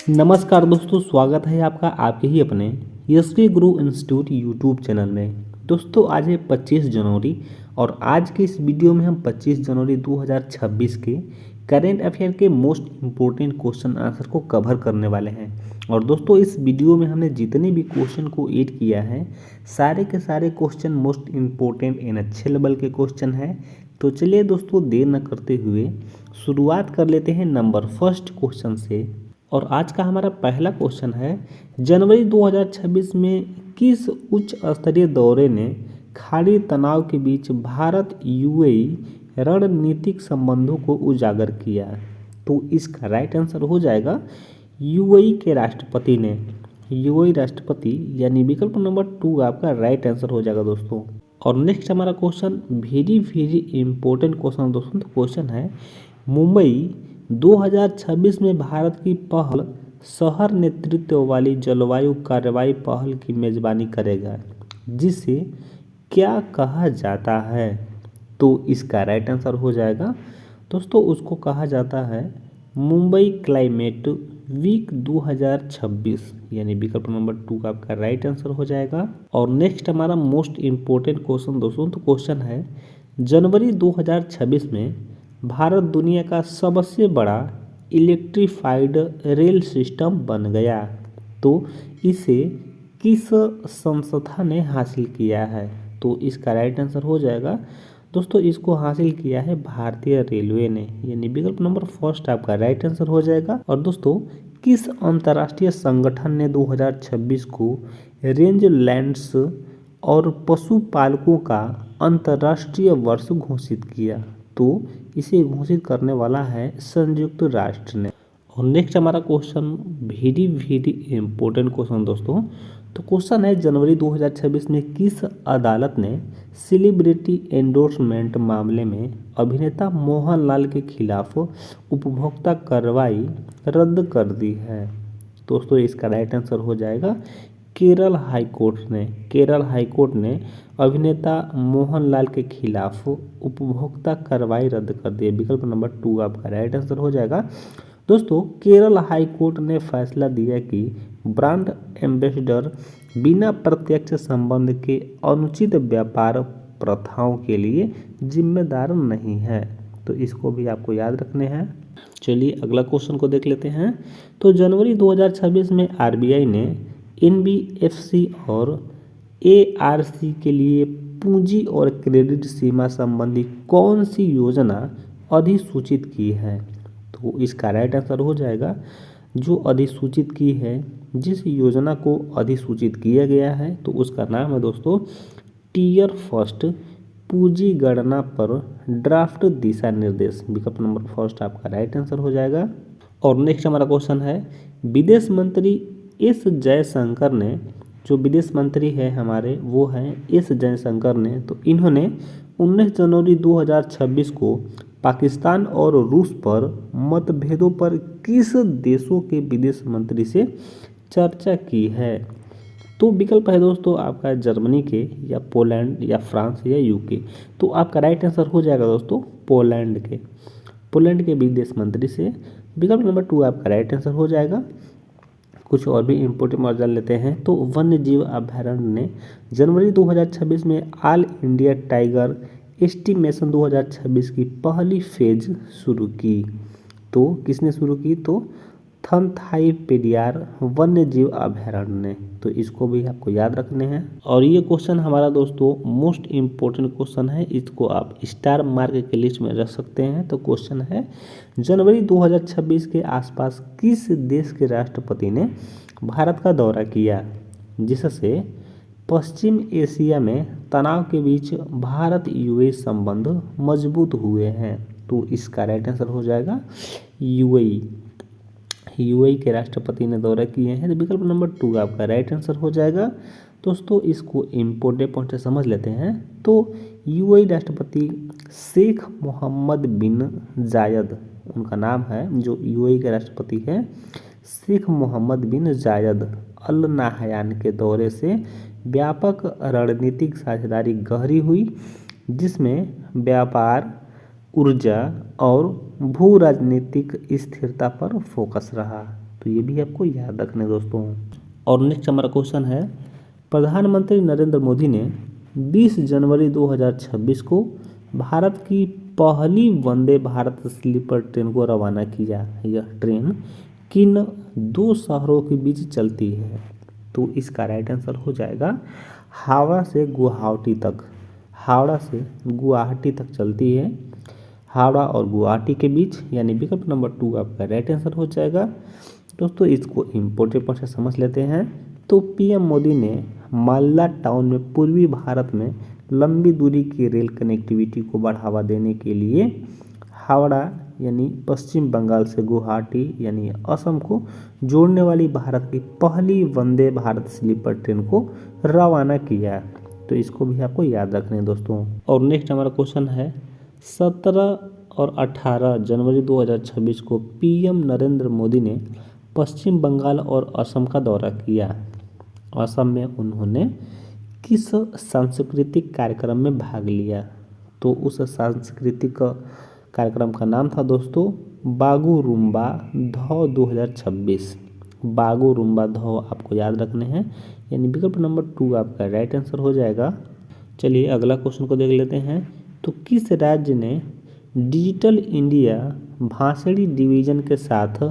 नमस्कार दोस्तों, स्वागत है आपका आपके ही अपने यशवी गुरु इंस्टीट्यूट यूट्यूब चैनल में। दोस्तों आज है 25 जनवरी और आज के इस वीडियो में हम 25 जनवरी 2026 के करेंट अफेयर के मोस्ट इम्पोर्टेंट क्वेश्चन आंसर को कवर करने वाले हैं। और दोस्तों इस वीडियो में हमने जितने भी क्वेश्चन को ऐड किया है सारे के सारे क्वेश्चन मोस्ट इम्पोर्टेंट एंड अच्छे लेवल के क्वेश्चन हैं। तो चलिए दोस्तों देर न करते हुए शुरुआत कर लेते हैं नंबर फर्स्ट क्वेश्चन से। और आज का हमारा पहला क्वेश्चन है, जनवरी 2026 में किस उच्च स्तरीय दौरे ने खाड़ी तनाव के बीच भारत यूएई रणनीतिक संबंधों को उजागर किया? तो इसका राइट आंसर हो जाएगा यूएई के राष्ट्रपति ने। यूएई राष्ट्रपति यानी विकल्प नंबर 2 आपका राइट आंसर हो जाएगा दोस्तों। और नेक्स्ट हमारा क्वेश्चन वेरी इंपॉर्टेंट क्वेश्चन दोस्तों। तो क्वेश्चन है, मुंबई 2026 में भारत की पहल शहर नेतृत्व वाली जलवायु कार्रवाई पहल की मेजबानी करेगा, जिसे क्या कहा जाता है? तो इसका राइट आंसर हो जाएगा दोस्तों, उसको कहा जाता है मुंबई क्लाइमेट वीक 2026 यानी विकल्प नंबर 2 का आपका राइट आंसर हो जाएगा। और नेक्स्ट हमारा मोस्ट इम्पोर्टेंट क्वेश्चन दोस्तों। तो क्वेश्चन है, जनवरी 2026 में भारत दुनिया का सबसे बड़ा इलेक्ट्रिफाइड रेल सिस्टम बन गया। तो इसे किस संस्था ने हासिल किया है? तो इसका राइट आंसर हो जाएगा दोस्तों, इसको हासिल किया है भारतीय रेलवे ने, यानी विकल्प नंबर फर्स्ट आपका राइट आंसर हो जाएगा। और दोस्तों किस अंतर्राष्ट्रीय संगठन ने 2026 को रेंज लैंड्स और पशुपालकों का अंतर्राष्ट्रीय वर्ष घोषित किया? तो इसे घोषित करने वाला है संयुक्त राष्ट्र ने। और नेक्स्ट हमारा क्वेश्चन वेरी इंपॉर्टेंट क्वेश्चन दोस्तों। तो क्वेश्चन है, जनवरी 2026 में किस अदालत ने सेलिब्रिटी एंडोर्समेंट मामले में अभिनेता मोहनलाल के खिलाफ उपभोक्ता कार्रवाई रद्द कर दी है? दोस्तों इसका राइट आंसर हो जाएगा केरल हाईकोर्ट ने अभिनेता मोहनलाल के खिलाफ उपभोक्ता कार्रवाई रद्द कर दी है। विकल्प नंबर 2 आपका राइट आंसर हो जाएगा दोस्तों। केरल हाईकोर्ट ने फैसला दिया कि ब्रांड एम्बेसडर बिना प्रत्यक्ष संबंध के अनुचित व्यापार प्रथाओं के लिए जिम्मेदार नहीं है। तो इसको भी आपको याद रखने हैं। चलिए अगला क्वेश्चन को देख लेते हैं। तो जनवरी 2026 में आरबीआई ने एनबीएफसी और एआरसी के लिए पूंजी और क्रेडिट सीमा संबंधी कौन सी योजना अधिसूचित की है? तो इसका राइट आंसर हो जाएगा, जो अधिसूचित की है, जिस योजना को अधिसूचित किया गया है तो उसका नाम है दोस्तों टियर फर्स्ट पूंजी गणना पर ड्राफ्ट दिशा निर्देश। विकल्प नंबर फर्स्ट आपका राइट आंसर हो जाएगा। और नेक्स्ट हमारा क्वेश्चन है, विदेश मंत्री एस जयशंकर ने, जो विदेश मंत्री है हमारे वो हैं एस जयशंकर ने, तो इन्होंने 19 जनवरी 2026 को पाकिस्तान और रूस पर मतभेदों पर किस देशों के विदेश मंत्री से चर्चा की है? तो विकल्प है दोस्तों आपका जर्मनी के, या पोलैंड, या फ्रांस, या यूके। तो आपका राइट आंसर हो जाएगा दोस्तों पोलैंड के विदेश मंत्री से। विकल्प नंबर 2 आपका राइट आंसर हो जाएगा। कुछ और भी इम्पोर्टेंट और जान लेते हैं। तो वन्य जीव अभयारण्य ने जनवरी 2026 में ऑल इंडिया टाइगर एस्टिमेशन 2026 की पहली फेज शुरू की। तो किसने शुरू की? तो थनथाई पेरियार वन्य जीव अभयारण्य ने। तो इसको भी आपको याद रखने हैं। और ये क्वेश्चन हमारा दोस्तों मोस्ट इम्पोर्टेंट क्वेश्चन है, इसको आप स्टार मार्क के लिस्ट में रख सकते हैं। तो क्वेश्चन है, जनवरी 2026 के आसपास किस देश के राष्ट्रपति ने भारत का दौरा किया, जिससे पश्चिम एशिया में तनाव के बीच भारत यूएई संबंध मजबूत हुए हैं? तो इसका राइट आंसर हो जाएगा यूएई के राष्ट्रपति ने दौरा किए हैं। तो विकल्प नंबर 2 आपका राइट आंसर हो जाएगा दोस्तों। इसको इम्पोर्टेंट पॉइंट से समझ लेते हैं। तो यूएई राष्ट्रपति शेख मोहम्मद बिन जायद उनका नाम है, जो यूएई के राष्ट्रपति हैं शेख मोहम्मद बिन जायद अल नाहयान के दौरे से व्यापक रणनीतिक साझेदारी गहरी हुई, जिसमें व्यापार, ऊर्जा और भू राजनीतिक स्थिरता पर फोकस रहा। तो ये भी आपको याद रखना है दोस्तों। और नेक्स्ट हमारा क्वेश्चन है, प्रधानमंत्री नरेंद्र मोदी ने 20 जनवरी 2026 को भारत की पहली वंदे भारत स्लीपर ट्रेन को रवाना किया। यह ट्रेन किन दो शहरों के बीच चलती है? तो इसका राइट आंसर हो जाएगा हावड़ा से गुवाहाटी तक। हावड़ा से गुवाहाटी तक चलती है, हावड़ा और गुवाहाटी के बीच, यानी विकल्प नंबर 2 आपका राइट आंसर हो जाएगा। दोस्तों इसको इम्पोर्टेंट पॉइंट से समझ लेते हैं। तो पीएम मोदी ने मालदा टाउन में पूर्वी भारत में लंबी दूरी की रेल कनेक्टिविटी को बढ़ावा देने के लिए हावड़ा यानी पश्चिम बंगाल से गुवाहाटी यानी असम को जोड़ने वाली भारत की पहली वंदे भारत स्लीपर ट्रेन को रवाना किया। तो इसको भी आपको याद रखना है दोस्तों। और नेक्स्ट हमारा क्वेश्चन है, 17 और 18 जनवरी 2026 को पीएम नरेंद्र मोदी ने पश्चिम बंगाल और असम का दौरा किया। असम में उन्होंने किस सांस्कृतिक कार्यक्रम में भाग लिया? तो उस सांस्कृतिक कार्यक्रम का नाम था दोस्तों बागुरुम्बा धौ 2026। बागुरुम्बा धौ आपको याद रखने हैं, यानी विकल्प नंबर 2 आपका राइट आंसर हो जाएगा। चलिए अगला क्वेश्चन को देख लेते हैं। तो किस राज्य ने डिजिटल इंडिया भाषणी डिवीजन के साथ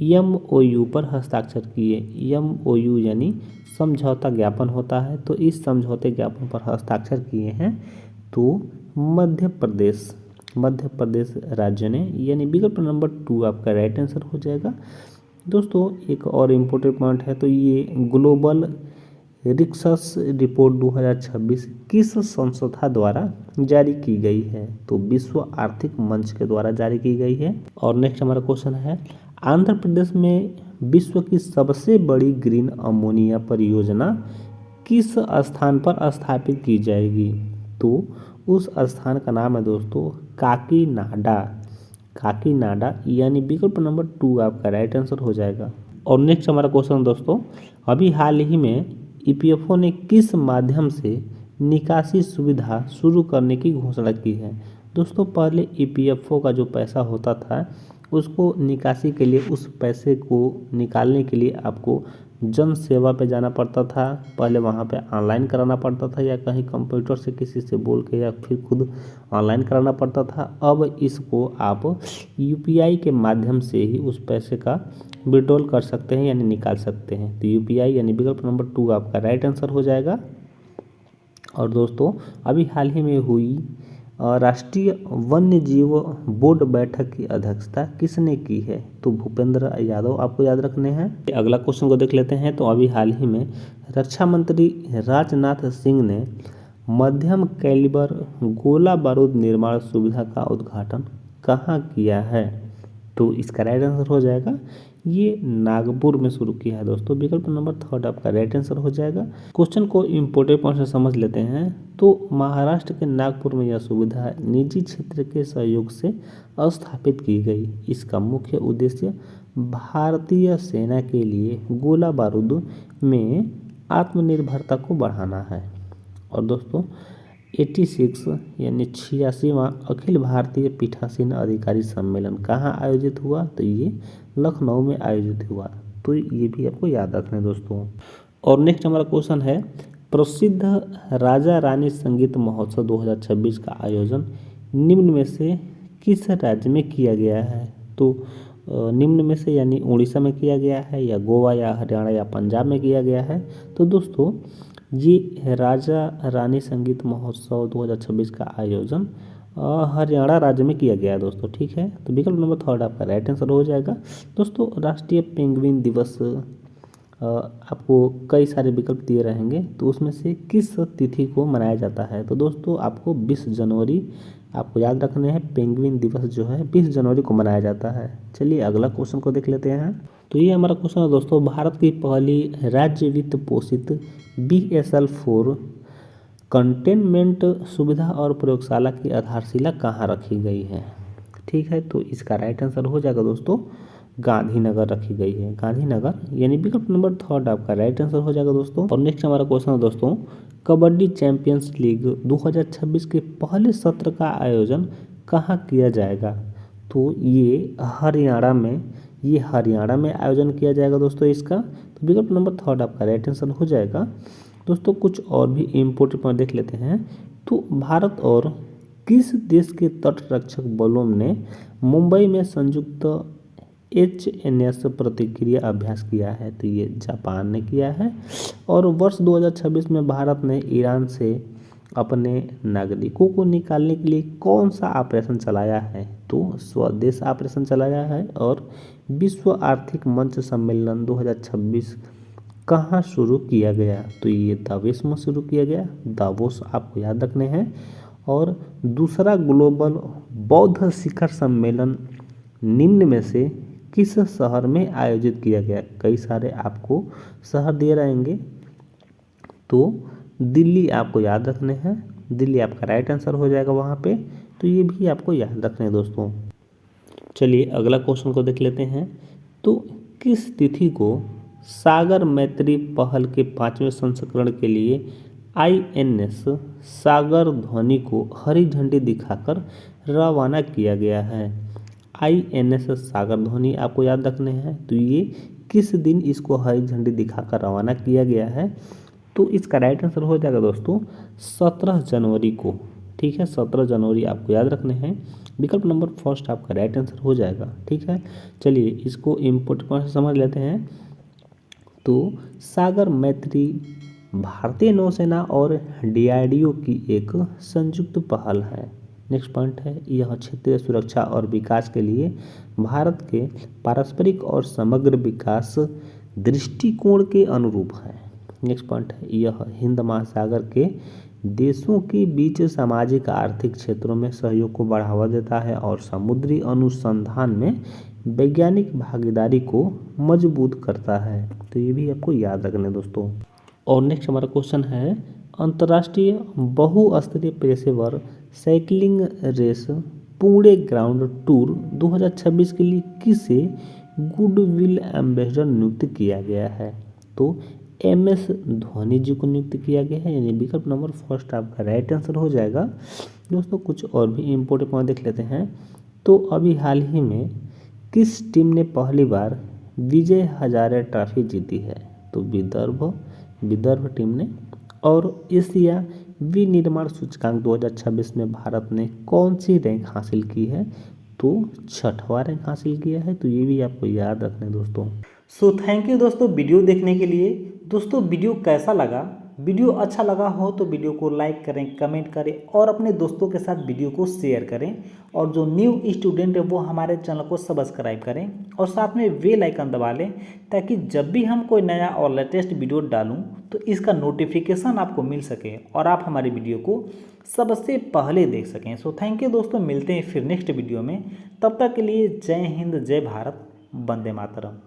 MOU पर हस्ताक्षर किए? MOU यानी समझौता ज्ञापन होता है। तो इस समझौते ज्ञापन पर हस्ताक्षर किए हैं तो मध्य प्रदेश राज्य ने, यानी विकल्प नंबर 2 आपका राइट आंसर हो जाएगा। दोस्तों एक और इम्पोर्टेंट पॉइंट है, तो ये ग्लोबल रिक्सस रिपोर्ट 2026 किस संस्था द्वारा जारी की गई है? तो विश्व आर्थिक मंच के द्वारा जारी की गई है। और नेक्स्ट हमारा क्वेश्चन है, आंध्र प्रदेश में विश्व की सबसे बड़ी ग्रीन अमोनिया परियोजना किस स्थान पर स्थापित की जाएगी? तो उस स्थान का नाम है दोस्तों काकीनाडा। काकीनाडा यानी विकल्प नंबर 2 आपका राइट आंसर हो जाएगा। और नेक्स्ट हमारा क्वेश्चन दोस्तों, अभी हाल ही में EPFO ने किस माध्यम से निकासी सुविधा शुरू करने की घोषणा की है? दोस्तों पहले EPFO का जो पैसा होता था उसको निकासी के लिए, उस पैसे को निकालने के लिए आपको जन सेवा पे जाना पड़ता था। पहले वहाँ पे ऑनलाइन कराना पड़ता था या कहीं कंप्यूटर से किसी से बोल के या फिर खुद ऑनलाइन कराना पड़ता था। अब इसको आप UPI के माध्यम से ही उस पैसे का विड्रॉल कर सकते हैं यानी निकाल सकते हैं। तो UPI यानी विकल्प नंबर 2 आपका राइट आंसर हो जाएगा। और दोस्तों अभी हाल ही में हुई राष्ट्रीय वन्य जीव बोर्ड बैठक की अध्यक्षता किसने की है? तो भूपेंद्र यादव आपको याद रखने हैं। अगला क्वेश्चन को देख लेते हैं। तो अभी हाल ही में रक्षा मंत्री राजनाथ सिंह ने मध्यम कैलिबर गोला बारूद निर्माण सुविधा का उद्घाटन कहाँ किया है? तो इसका राइट आंसर हो जाएगा, ये नागपुर में शुरू किया है दोस्तों। विकल्प नंबर 3 आपका राइट आंसर हो जाएगा। क्वेश्चन को इम्पोर्टेंट पॉइंट से समझ लेते हैं। तो महाराष्ट्र के नागपुर में यह सुविधा निजी क्षेत्र के सहयोग से स्थापित की गई। इसका मुख्य उद्देश्य भारतीय सेना के लिए गोला बारूद में आत्मनिर्भरता को बढ़ाना है। और दोस्तों 86 यानी 86वां अखिल भारतीय पीठासीन अधिकारी सम्मेलन कहाँ आयोजित हुआ? तो ये लखनऊ में आयोजित हुआ। तो ये भी आपको याद रखना है दोस्तों। और नेक्स्ट हमारा क्वेश्चन है, प्रसिद्ध राजा रानी संगीत महोत्सव 2026 का आयोजन निम्न में से किस राज्य में किया गया है? तो निम्न में से यानी उड़ीसा में किया गया है या गोवा या हरियाणा या पंजाब में किया गया है? तो दोस्तों ये राजा रानी संगीत महोत्सव 2026 का आयोजन हरियाणा राज्य में किया गया है दोस्तों। ठीक है, तो विकल्प नंबर 3 आपका राइट आंसर हो जाएगा। दोस्तों राष्ट्रीय पेंगुइन दिवस आपको कई सारे विकल्प दिए रहेंगे, तो उसमें से किस तिथि को मनाया जाता है? तो दोस्तों आपको 20 जनवरी आपको याद रखने हैं, पेंगुइन दिवस जो है 20 जनवरी को मनाया जाता है। चलिए अगला क्वेश्चन को देख लेते हैं। तो ये हमारा क्वेश्चन है दोस्तों, भारत की पहली राज्य वित्त पोषित BSL-4 कंटेनमेंट सुविधा और प्रयोगशाला की आधारशिला कहाँ रखी गई है? ठीक है, तो इसका राइट आंसर हो जाएगा दोस्तों गांधीनगर रखी गई है। गांधीनगर यानी विकल्प नंबर 3 आपका राइट आंसर हो जाएगा दोस्तों। और नेक्स्ट हमारा क्वेश्चन है दोस्तों, कबड्डी चैंपियंस लीग 2026 के पहले सत्र का आयोजन कहाँ किया जाएगा? तो ये हरियाणा में ये हरियाणा में आयोजन किया जाएगा दोस्तों इसका। तो विकल्प नंबर थर्ड आपका राइट आंसर हो जाएगा। दोस्तों कुछ और भी इम्पोर्टेंट पॉइंट देख लेते हैं। तो भारत और किस देश के तटरक्षक बलों ने मुंबई में संयुक्त HNS प्रतिक्रिया अभ्यास किया है? तो ये जापान ने किया है। और वर्ष 2026 में भारत ने ईरान से अपने नागरिकों को निकालने के लिए कौन सा ऑपरेशन चलाया है? तो स्वदेश ऑपरेशन चलाया है। और विश्व आर्थिक मंच सम्मेलन 2026 कहाँ शुरू किया गया? तो ये दावोस में शुरू किया गया। दावोस आपको याद रखने हैं। और दूसरा ग्लोबल बौद्ध शिखर सम्मेलन निम्न में से किस शहर में आयोजित किया गया? कई सारे आपको शहर दिए रहेंगे। तो दिल्ली आपको याद रखने हैं। दिल्ली आपका राइट आंसर हो जाएगा वहाँ पे। तो ये भी आपको याद रखने हैं दोस्तों। चलिए अगला क्वेश्चन को देख लेते हैं। तो किस तिथि को सागर मैत्री पहल के 5वें संस्करण के लिए INS सागर ध्वनि को हरी झंडी दिखाकर रवाना किया गया है? INS सागर ध्वनि आपको याद रखने हैं। तो ये किस दिन इसको हरी झंडी दिखाकर रवाना किया गया है? तो इसका राइट आंसर हो जाएगा दोस्तों 17 जनवरी को। ठीक है, 17 जनवरी आपको याद रखने हैं। विकल्प नंबर फर्स्ट आपका राइट आंसर हो जाएगा। ठीक है, चलिए इसको इम्पोर्टेंट समझ लेते हैं। तो सागर मैत्री भारतीय नौसेना और DRDO की एक संयुक्त पहल है। नेक्स्ट पॉइंट है, यह क्षेत्रीय सुरक्षा और विकास के लिए भारत के पारस्परिक और समग्र विकास दृष्टिकोण के अनुरूप है। नेक्स्ट पॉइंट है, यह हिंद महासागर के देशों के बीच सामाजिक आर्थिक क्षेत्रों में सहयोग को बढ़ावा देता है और समुद्री अनुसंधान में वैज्ञानिक भागीदारी को मजबूत करता है। तो ये भी आपको याद रखना है दोस्तों। और नेक्स्ट हमारा क्वेश्चन है, अंतर्राष्ट्रीय बहुस्तरीय पेशेवर cycling race Pune Grand Tour 2026 के लिए किसे गुडविल एम्बेसडर नियुक्त किया गया है? तो MS धोनी जी को नियुक्त किया गया है। यानी विकल्प नंबर फर्स्ट आपका राइट आंसर हो जाएगा। दोस्तों कुछ और भी इम्पोर्टेंट पॉइंट देख लेते हैं। तो अभी हाल ही में किस टीम ने पहली बार विजय हजारे ट्रॉफी जीती है? तो विदर्भ टीम ने। और एशिया विनिर्माण सूचकांक 2026 में भारत ने कौन सी रैंक हासिल की है? तो 6वां रैंक हासिल किया है। तो ये भी आपको याद रखना है दोस्तों। सो थैंक यू दोस्तों वीडियो देखने के लिए। दोस्तों वीडियो कैसा लगा? वीडियो अच्छा लगा हो तो वीडियो को लाइक करें, कमेंट करें और अपने दोस्तों के साथ वीडियो को शेयर करें। और जो न्यू स्टूडेंट है वो हमारे चैनल को सब्सक्राइब करें और साथ में बेल आइकन दबा लें, ताकि जब भी हम कोई नया और लेटेस्ट वीडियो डालूं तो इसका नोटिफिकेशन आपको मिल सके और आप हमारी वीडियो को सबसे पहले देख सकें। सो थैंक यू दोस्तों, मिलते हैं फिर नेक्स्ट वीडियो में। तब तक के लिए जय हिंद, जय भारत, वंदे मातरम।